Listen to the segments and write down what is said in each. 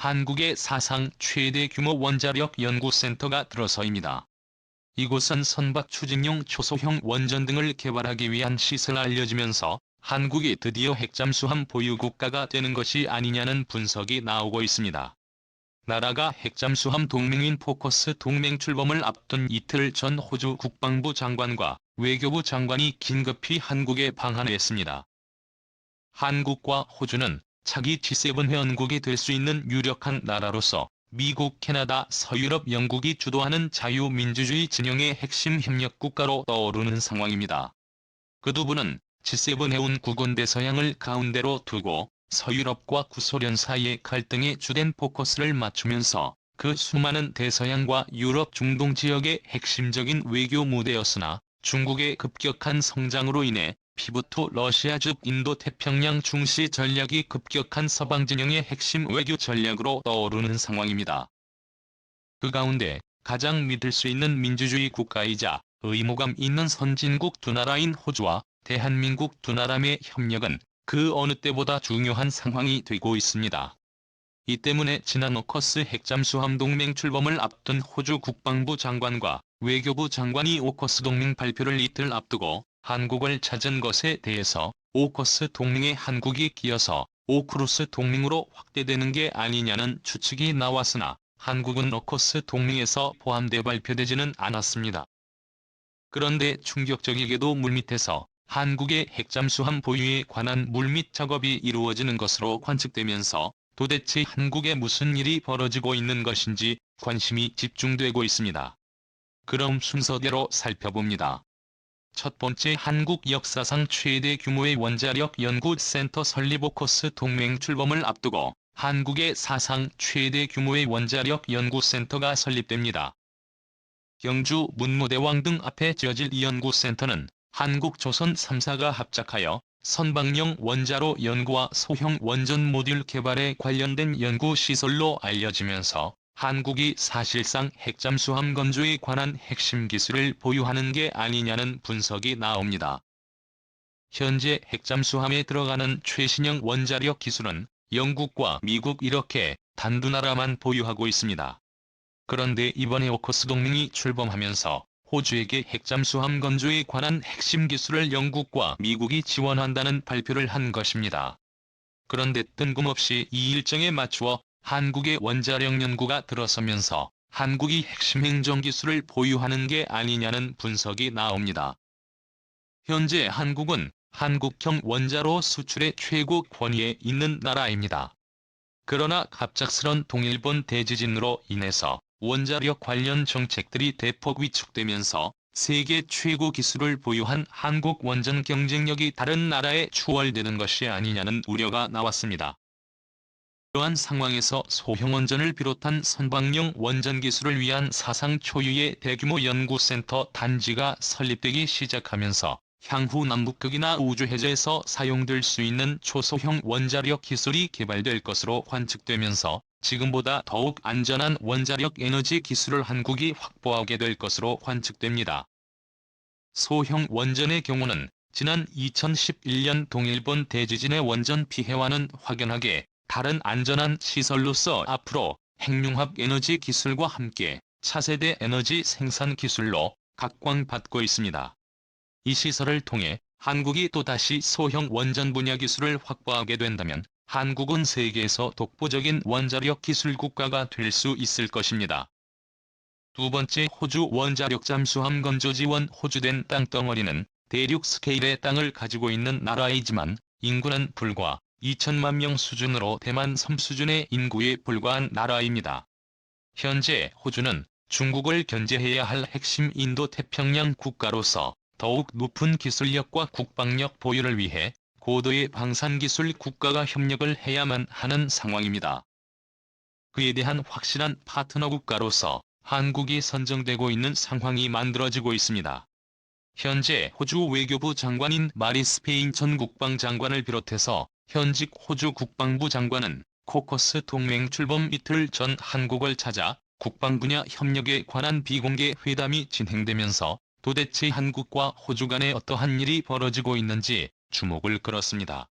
한국의 사상 최대 규모 원자력 연구센터가 들어서입니다. 이곳은 선박 추진용 초소형 원전 등을 개발하기 위한 시설 알려지면서 한국이 드디어 핵잠수함 보유 국가가 되는 것이 아니냐는 분석이 나오고 있습니다. 나라가 핵잠수함 동맹인 포커스 동맹 출범을 앞둔 이틀 전 호주 국방부 장관과 외교부 장관이 긴급히 한국에 방한했습니다. 한국과 호주는 차기 G7 회원국이 될 수 있는 유력한 나라로서 미국, 캐나다, 서유럽, 영국이 주도하는 자유민주주의 진영의 핵심 협력국가로 떠오르는 상황입니다. 그 두 분은 G7 회원국은 대서양을 가운데로 두고 서유럽과 구소련 사이의 갈등에 주된 포커스를 맞추면서 그 수많은 대서양과 유럽 중동 지역의 핵심적인 외교 무대였으나 중국의 급격한 성장으로 인해 피부투 러시아 즉 인도태평양 중시 전략이 급격한 서방 진영의 핵심 외교 전략으로 떠오르는 상황입니다. 그 가운데 가장 믿을 수 있는 민주주의 국가이자 의무감 있는 선진국 두 나라인 호주와 대한민국 두 나라의 협력은 그 어느 때보다 중요한 상황이 되고 있습니다. 이 때문에 지난 오커스 핵잠수함 동맹 출범을 앞둔 호주 국방부 장관과 외교부 장관이 오커스 동맹 발표를 이틀 앞두고 한국을 찾은 것에 대해서 오커스 동맹에 한국이 끼어서 오크루스 동맹으로 확대되는 게 아니냐는 추측이 나왔으나 한국은 오커스 동맹에서 포함돼 발표되지는 않았습니다. 그런데 충격적이게도 물밑에서 한국의 핵잠수함 보유에 관한 물밑 작업이 이루어지는 것으로 관측되면서 도대체 한국에 무슨 일이 벌어지고 있는 것인지 관심이 집중되고 있습니다. 그럼 순서대로 살펴봅니다. 첫 번째, 한국 역사상 최대 규모의 원자력 연구센터 설립. 오커스 동맹 출범을 앞두고 한국의 사상 최대 규모의 원자력 연구센터가 설립됩니다. 경주 문무대왕 등 앞에 지어질 이 연구센터는 한국 조선 3사가 합작하여 선박용 원자로 연구와 소형 원전 모듈 개발에 관련된 연구시설로 알려지면서 한국이 사실상 핵잠수함 건조에 관한 핵심 기술을 보유하는 게 아니냐는 분석이 나옵니다. 현재 핵잠수함에 들어가는 최신형 원자력 기술은 영국과 미국 이렇게 단두 나라만 보유하고 있습니다. 그런데 이번에 오커스 동맹이 출범하면서 호주에게 핵잠수함 건조에 관한 핵심 기술을 영국과 미국이 지원한다는 발표를 한 것입니다. 그런데 뜬금없이 이 일정에 맞추어 한국의 원자력 연구가 들어서면서 한국이 핵심 행정 기술을 보유하는 게 아니냐는 분석이 나옵니다. 현재 한국은 한국형 원자로 수출의 최고 권위에 있는 나라입니다. 그러나 갑작스런 동일본 대지진으로 인해서 원자력 관련 정책들이 대폭 위축되면서 세계 최고 기술을 보유한 한국 원전 경쟁력이 다른 나라에 추월되는 것이 아니냐는 우려가 나왔습니다. 이러한 상황에서 소형 원전을 비롯한 선박용 원전 기술을 위한 사상 초유의 대규모 연구센터 단지가 설립되기 시작하면서 향후 남북극이나 우주해저에서 사용될 수 있는 초소형 원자력 기술이 개발될 것으로 관측되면서 지금보다 더욱 안전한 원자력 에너지 기술을 한국이 확보하게 될 것으로 관측됩니다. 소형 원전의 경우는 지난 2011년 동일본 대지진의 원전 피해와는 확연하게 다른 안전한 시설로서 앞으로 핵융합 에너지 기술과 함께 차세대 에너지 생산 기술로 각광받고 있습니다. 이 시설을 통해 한국이 또다시 소형 원전 분야 기술을 확보하게 된다면 한국은 세계에서 독보적인 원자력 기술 국가가 될 수 있을 것입니다. 두 번째, 호주 원자력 잠수함 건조 지원. 호주된 땅덩어리는 대륙 스케일의 땅을 가지고 있는 나라이지만 인구는 불과 2천만 명 수준으로 대만 섬 수준의 인구에 불과한 나라입니다. 현재 호주는 중국을 견제해야 할 핵심 인도태평양 국가로서 더욱 높은 기술력과 국방력 보유를 위해 고도의 방산기술 국가가 협력을 해야만 하는 상황입니다. 그에 대한 확실한 파트너 국가로서 한국이 선정되고 있는 상황이 만들어지고 있습니다. 현재 호주 외교부 장관인 마리스 페인 전 국방장관을 비롯해서 현직 호주 국방부 장관은 코커스 동맹 출범 이틀 전 한국을 찾아 국방 분야 협력에 관한 비공개 회담이 진행되면서 도대체 한국과 호주 간에 어떠한 일이 벌어지고 있는지 주목을 끌었습니다.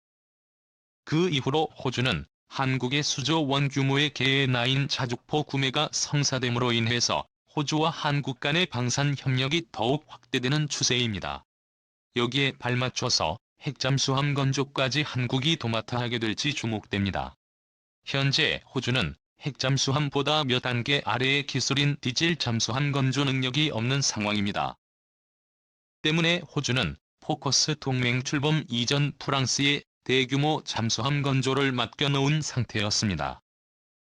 그 이후로 호주는 한국의 수조 원 규모의 K9 자주포 구매가 성사됨으로 인해서 호주와 한국 간의 방산 협력이 더욱 확대되는 추세입니다. 여기에 발맞춰서 핵잠수함 건조까지 한국이 도맡아 하게 될지 주목됩니다. 현재 호주는 핵잠수함보다 몇 단계 아래의 기술인 디젤 잠수함 건조 능력이 없는 상황입니다. 때문에 호주는 포커스 동맹 출범 이전 프랑스에 대규모 잠수함 건조를 맡겨놓은 상태였습니다.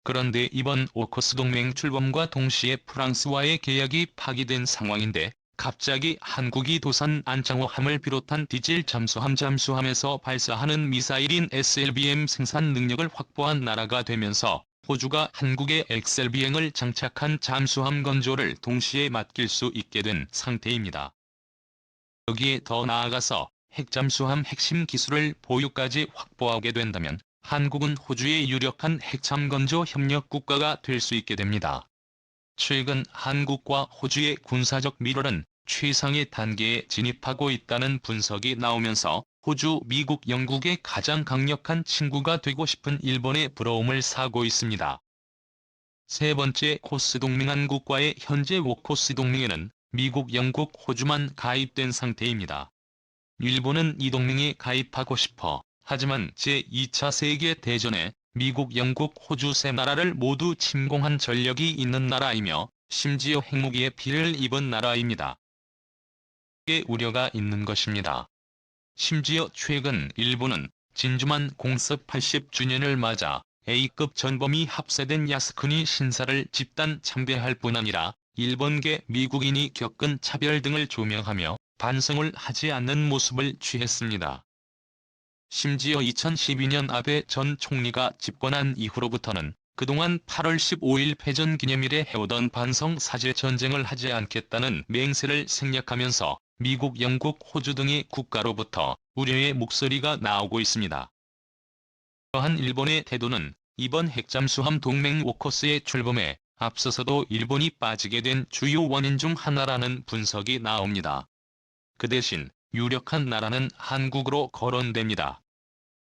그런데 이번 오커스 동맹 출범과 동시에 프랑스와의 계약이 파기된 상황인데 갑자기 한국이 도산 안창호함을 비롯한 디젤 잠수함에서 발사하는 미사일인 SLBM 생산 능력을 확보한 나라가 되면서 호주가 한국의 XLBM을 장착한 잠수함 건조를 동시에 맡길 수 있게 된 상태입니다. 여기에 더 나아가서 핵잠수함 핵심 기술을 보유까지 확보하게 된다면 한국은 호주의 유력한 핵잠 건조 협력 국가가 될 수 있게 됩니다. 최근 한국과 호주의 군사적 밀월은 최상의 단계에 진입하고 있다는 분석이 나오면서 호주, 미국, 영국의 가장 강력한 친구가 되고 싶은 일본의 부러움을 사고 있습니다. 세 번째 코스 동맹 한국과의 현재 오코스 동맹에는 미국, 영국, 호주만 가입된 상태입니다. 일본은 이 동맹에 가입하고 싶어 하지만 제2차 세계대전에 미국, 영국, 호주 세 나라를 모두 침공한 전력이 있는 나라이며 심지어 핵무기에 피해를 입은 나라입니다. 꽤 우려가 있는 것입니다. 심지어 최근 일본은 진주만 공습 80주년을 맞아 A급 전범이 합세된 야스쿠니 신사를 집단 참배할 뿐 아니라 일본계 미국인이 겪은 차별 등을 조명하며 반성을 하지 않는 모습을 취했습니다. 심지어 2012년 아베 전 총리가 집권한 이후로부터는 그동안 8월 15일 패전 기념일에 해오던 반성 사죄 전쟁을 하지 않겠다는 맹세를 생략하면서 미국, 영국, 호주 등의 국가로부터 우려의 목소리가 나오고 있습니다. 이러한 일본의 태도는 이번 핵잠수함 동맹 오커스의 출범에 앞서서도 일본이 빠지게 된 주요 원인 중 하나라는 분석이 나옵니다. 그 대신 유력한 나라는 한국으로 거론됩니다.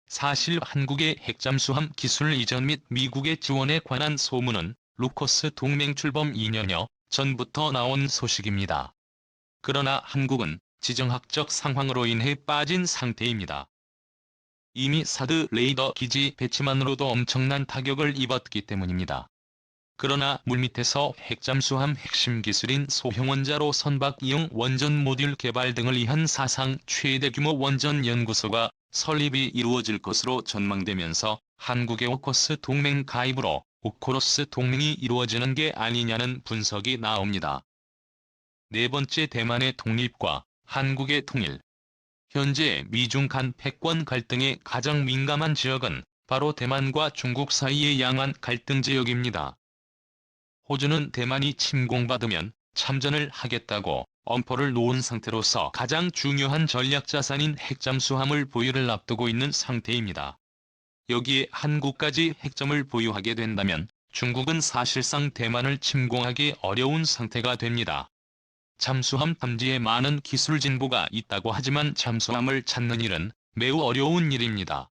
사실 한국의 핵잠수함 기술 이전 및 미국의 지원에 관한 소문은 루커스 동맹 출범 2년여 전부터 나온 소식입니다. 그러나 한국은 지정학적 상황으로 인해 빠진 상태입니다. 이미 사드 레이더 기지 배치만으로도 엄청난 타격을 입었기 때문입니다. 그러나 물밑에서 핵잠수함 핵심 기술인 소형 원자로 선박이용 원전 모듈 개발 등을 위한 사상 최대 규모 원전 연구소가 설립이 이루어질 것으로 전망되면서 한국의 오커스 동맹 가입으로 오코로스 동맹이 이루어지는 게 아니냐는 분석이 나옵니다. 네 번째 대만의 독립과 한국의 통일. 현재 미중 간 패권 갈등에 가장 민감한 지역은 바로 대만과 중국 사이의 양안 갈등 지역입니다. 호주는 대만이 침공받으면 참전을 하겠다고 엄포를 놓은 상태로서 가장 중요한 전략 자산인 핵잠수함을 보유를 앞두고 있는 상태입니다. 여기에 한국까지 핵잠을 보유하게 된다면 중국은 사실상 대만을 침공하기 어려운 상태가 됩니다. 잠수함 탐지에 많은 기술 진보가 있다고 하지만 잠수함을 찾는 일은 매우 어려운 일입니다.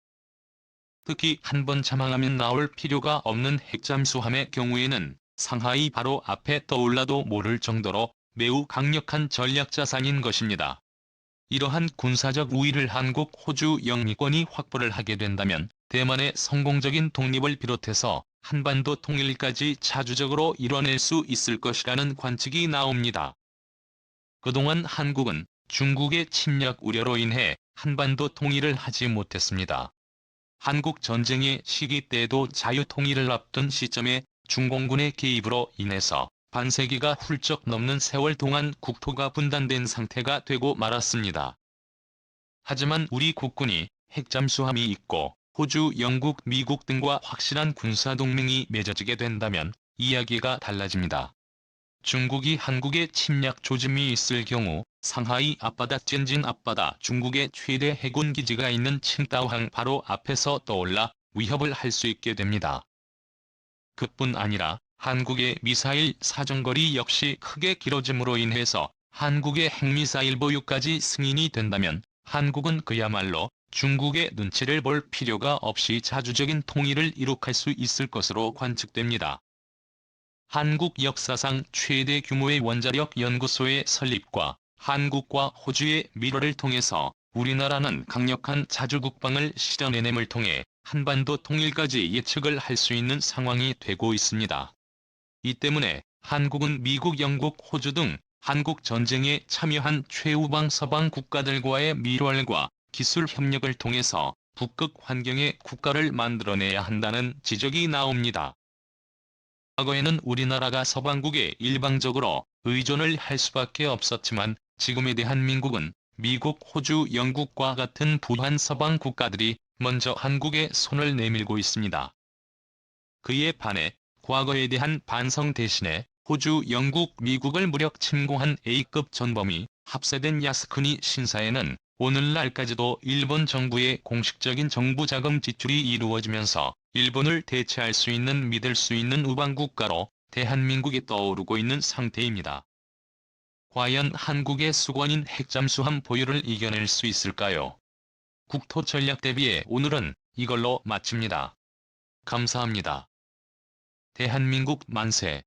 특히 한번 잠항하면 나올 필요가 없는 핵잠수함의 경우에는 상하이 바로 앞에 떠올라도 모를 정도로 매우 강력한 전략 자산인 것입니다. 이러한 군사적 우위를 한국, 호주 영미권이 확보를 하게 된다면 대만의 성공적인 독립을 비롯해서 한반도 통일까지 자주적으로 이뤄낼 수 있을 것이라는 관측이 나옵니다. 그동안 한국은 중국의 침략 우려로 인해 한반도 통일을 하지 못했습니다. 한국 전쟁의 시기 때에도 자유통일을 앞둔 시점에 중공군의 개입으로 인해서 반세기가 훌쩍 넘는 세월 동안 국토가 분단된 상태가 되고 말았습니다. 하지만 우리 국군이 핵잠수함이 있고 호주, 영국, 미국 등과 확실한 군사동맹이 맺어지게 된다면 이야기가 달라집니다. 중국이 한국에 침략 조짐이 있을 경우 상하이 앞바다, 젠진 앞바다, 중국의 최대 해군 기지가 있는 칭다오항 바로 앞에서 떠올라 위협을 할 수 있게 됩니다. 그뿐 아니라 한국의 미사일 사정거리 역시 크게 길어짐으로 인해서 한국의 핵미사일 보유까지 승인이 된다면 한국은 그야말로 중국의 눈치를 볼 필요가 없이 자주적인 통일을 이룩할 수 있을 것으로 관측됩니다. 한국 역사상 최대 규모의 원자력 연구소의 설립과 한국과 호주의 밀어를 통해서 우리나라는 강력한 자주국방을 실현해냄을 통해 한반도 통일까지 예측을 할 수 있는 상황이 되고 있습니다. 이 때문에 한국은 미국, 영국, 호주 등 한국 전쟁에 참여한 최우방 서방 국가들과의 밀월과 기술 협력을 통해서 북극 환경의 국가를 만들어내야 한다는 지적이 나옵니다. 과거에는 우리나라가 서방국에 일방적으로 의존을 할 수밖에 없었지만 지금의 대한민국은 미국, 호주, 영국과 같은 부유한 서방 국가들이 먼저 한국에 손을 내밀고 있습니다. 그에 반해 과거에 대한 반성 대신에 호주, 영국, 미국을 무력 침공한 A급 전범이 합세된 야스쿠니 신사에는 오늘날까지도 일본 정부의 공식적인 정부 자금 지출이 이루어지면서 일본을 대체할 수 있는 믿을 수 있는 우방국가로 대한민국이 떠오르고 있는 상태입니다. 과연 한국의 수권인 핵잠수함 보유를 이겨낼 수 있을까요? 국토전략 대비에 오늘은 이걸로 마칩니다. 감사합니다. 대한민국 만세!